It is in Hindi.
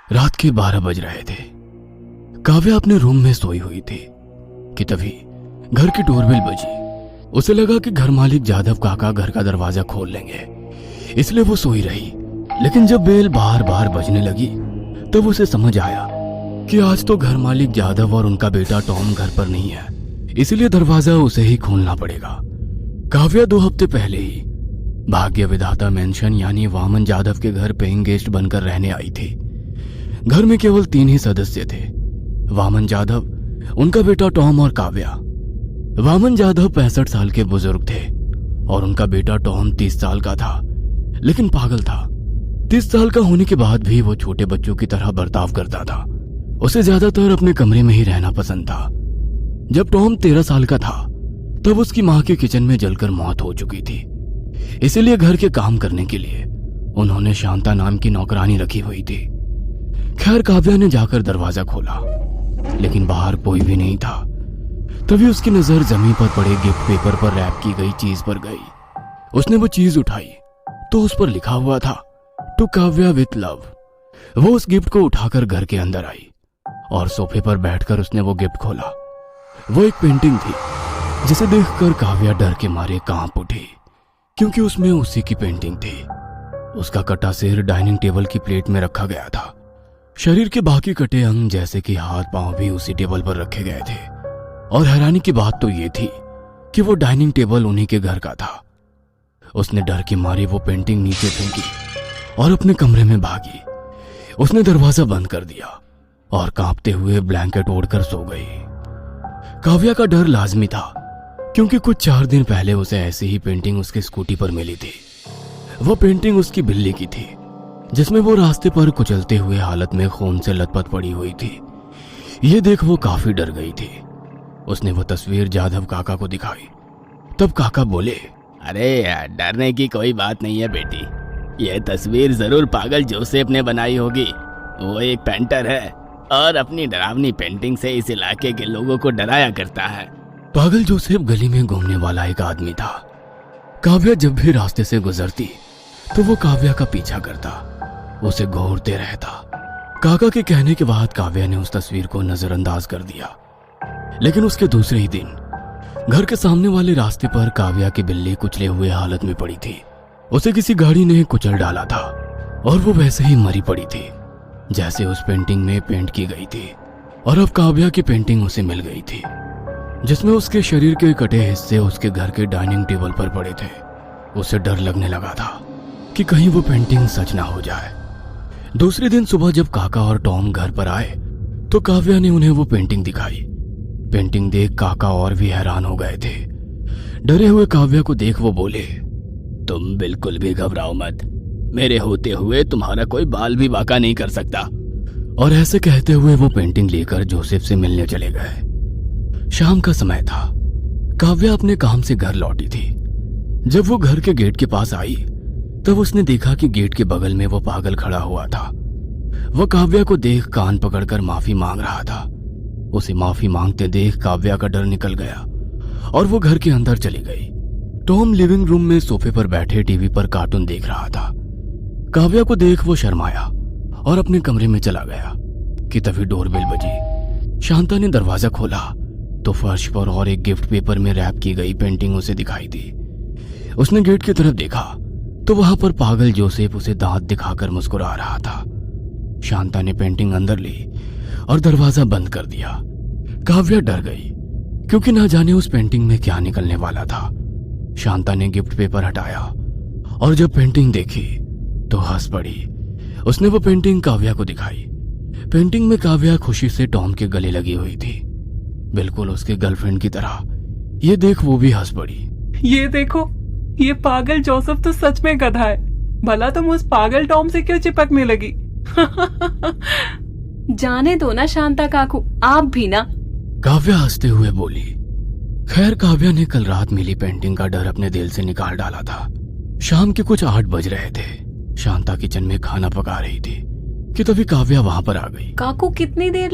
रात के 12 बज रहे थे। काव्या अपने रूम में सोई हुई थी कि तभी घर की डोरबेल बजी। उसे लगा कि घर मालिक जादव काका घर का दरवाजा खोल लेंगे, इसलिए वो सोई रही। लेकिन जब बेल बार बार बजने लगी तब उसे समझ आया कि आज तो घर मालिक जादव और उनका बेटा टॉम घर पर नहीं है, इसलिए दरवाजा उसे ही खोलना पड़ेगा। काव्या 2 हफ्ते पहले ही भाग्य विधाता मेंशन यानी वामन जादव के घर पेइंग गेस्ट बनकर रहने आई थी। घर में केवल 3 ही सदस्य थे, वामन जादव, उनका बेटा टॉम और काव्या। वामन जादव 65 साल के बुजुर्ग थे और उनका बेटा टॉम 30 साल का था, लेकिन पागल था। 30 साल का होने के बाद भी वो छोटे बच्चों की तरह बर्ताव करता था। उसे ज्यादातर अपने कमरे में ही रहना पसंद था। जब टॉम 13 साल का था तब उसकी मां के किचन में जलकर मौत हो चुकी थी, इसीलिए घर के काम करने के लिए उन्होंने शांता नाम की नौकरानी रखी हुई थी। खैर, काव्या ने जाकर दरवाजा खोला, लेकिन बाहर कोई भी नहीं था। तभी उसकी नजर जमीन पर पड़े गिफ्ट पेपर पर रैप की गई चीज पर गई। उसने वो चीज उठाई तो उस पर लिखा हुआ था, टू काव्या विथ लव। वो उस गिफ्ट को उठाकर घर के अंदर आई और सोफे पर बैठकर उसने वो गिफ्ट खोला। वो एक पेंटिंग थी जिसे देखकर काव्या डर के मारे कांप उठी, क्योंकि उसमें उसी की पेंटिंग थी। उसका कटा सिर डाइनिंग टेबल की प्लेट में रखा गया था। शरीर के बाकी कटे अंग जैसे कि हाथ पांव भी उसी टेबल पर रखे गए थे। और हैरानी की बात तो ये थी कि वो डाइनिंग टेबल उन्हीं के घर का था। उसने डर के मारे वो पेंटिंग नीचे फेंकी और अपने कमरे में भागी। उसने दरवाजा बंद कर दिया और कांपते हुए ब्लैंकेट ओढ़कर सो गई। काव्या का डर लाजमी था, क्योंकि कुछ 4 दिन पहले उसे ऐसी ही पेंटिंग उसकी स्कूटी पर मिली थी। वो पेंटिंग उसकी बिल्ली की थी, जिसमें वो रास्ते पर कुचलते हुए हालत में खून से लथपथ पड़ी हुई थी। ये देख वो काफी डर गई थी। उसने वो तस्वीर जादव काका को दिखाई। तब काका बोले, अरे यार, डरने की कोई बात नहीं है बेटी। ये तस्वीर जरूर पागल जोसेफ ने बनाई होगी। वो एक पेंटर है और अपनी डरावनी पेंटिंग से इस इलाके के लोगों को डराया करता है। पागल जोसेफ गली में घूमने वाला एक आदमी था। काव्या जब भी रास्ते से गुजरती तो वो काव्या का पीछा करता, उसे घूरते रहता। काका के कहने के बाद काव्या ने उस तस्वीर को नजरअंदाज कर दिया। लेकिन उसके दूसरे ही दिन घर के सामने वाले रास्ते पर काव्या की बिल्ली कुचले हुए हालत में पड़ी थी। उसे किसी गाड़ी ने कुचल डाला था और वो वैसे ही मरी पड़ी थी जैसे उस पेंटिंग में पेंट की गई थी। और अब काव्या की पेंटिंग उसे मिल गई थी, जिसमें उसके शरीर के कटे हिस्से उसके घर के डाइनिंग टेबल पर पड़े थे। उसे डर लगने लगा था कि कहीं वो पेंटिंग सच ना हो जाए। दूसरे दिन सुबह जब काका और टॉम घर पर आए तो काव्या ने उन्हें वो पेंटिंग दिखाई। पेंटिंग देख काका और भी हैरान हो गए थे। डरे हुए काव्या को देख वो बोले, तुम बिल्कुल भी घबराओ मत। मेरे होते हुए तुम्हारा कोई बाल भी बांका नहीं कर सकता। और ऐसे कहते हुए वो पेंटिंग लेकर जोसेफ से मिलने चले गए। शाम का समय था। काव्या अपने काम से घर लौटी थी। जब वो घर के गेट के पास आई तब उसने देखा कि गेट के बगल में वो पागल खड़ा हुआ था। वो काव्या को देख कान पकड़कर माफी मांग रहा था। उसे माफी मांगते देख काव्या का डर निकल गया और वो घर के अंदर चली गई। टॉम लिविंग रूम में सोफे पर बैठे टीवी पर कार्टून देख रहा था। काव्या को देख वो शर्माया और अपने कमरे में चला गया कि तभी डोरबेल बजी। शांता ने दरवाजा खोला तो फर्श पर और एक गिफ्ट पेपर में रैप की गई पेंटिंग उसे दिखाई दी। उसने गेट की तरफ देखा तो वहां पर पागल जोसेफ उसे दांत दिखाकर मुस्कुरा रहा था। शांता ने पेंटिंग अंदर ली और दरवाजा बंद कर दिया। काव्या डर गई, क्योंकि ना जाने उस पेंटिंग में क्या निकलने वाला था। शांता ने गिफ्ट पेपर हटाया और जब पेंटिंग देखी तो हंस पड़ी। उसने वो पेंटिंग काव्या को दिखाई। पेंटिंग में काव्या खुशी से टॉम के गले लगी हुई थी, बिल्कुल उसके गर्लफ्रेंड की तरह। ये देख वो भी हंस पड़ी। ये देखो, ये पागल जोसेफ तो सच में गधा है। भला तुम उस पागल टॉम से क्यों चिपकने लगी? जाने दो ना शांता काकू, आप भी ना। काव्या हंसते हुए बोली। खैर, काव्या ने कल रात मिली पेंटिंग का डर अपने दिल से निकाल डाला था। शाम के कुछ 8 बज रहे थे। शांता किचन में खाना पका रही थी कि तभी काव्या वहां पर आ गई। काकू कितनी देर